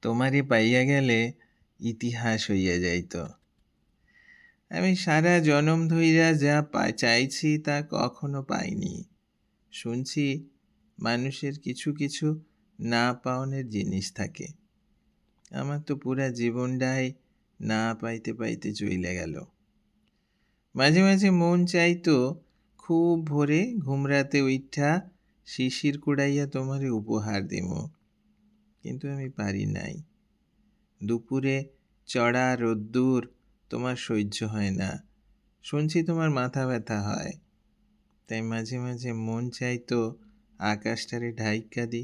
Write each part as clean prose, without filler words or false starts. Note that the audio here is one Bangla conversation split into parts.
তোমারে পাইয়া গেলে ইতিহাস হইয়া যাইত। আমি সারা জনম ধইরা যা চাইছি তা কখনো পাইনি। শুনছি মানুষের কিছু কিছু না পাওনের জিনিস থাকে। আমার তো পুরা জীবনটাই না পাইতে পাইতে চইলা গেল। মাঝে মাঝে মন চাইতো খুব ভোরে ঘুমরাতে উইঠা শিশির কুড়াইয়া তোমারে উপহার দিমু, কিন্তু আমি পারি নাই। দুপুরে চড়া রোদ্দুর তোমার সহ্য হয় না। শুনছি তোমার মাথা ব্যথা হয়, তাই মাঝে মাঝে মন চাইতো আকাশটারে ঢাইকা দি।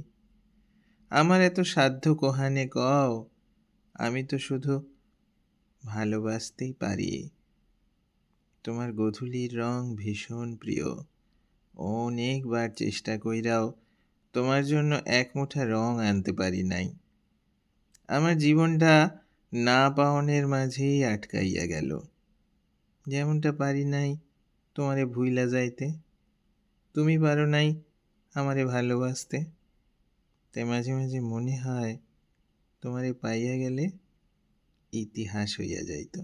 আমার এত সাধ্য কোহানে কও, আমি তো শুধু ভালোবাসতেই পারি। তোমার গোধূলির রং ভীষণ প্রিয়। অনেকবার চেষ্টা কইরাও তোমার জন্য এক মুঠা রং আনতে পারি নাই। আমার জীবনটা না পাওনের মাঝেই আটকাইয়া গেল। যেমনটা পারি নাই তোমারে ভুইলা যাইতে, তুমি পারো নাই আমারে ভালোবাসতে। তাই মাঝে মাঝে মনে হয় তোমারে পাইয়া গেলে ইতিহাস হইয়া যাইত।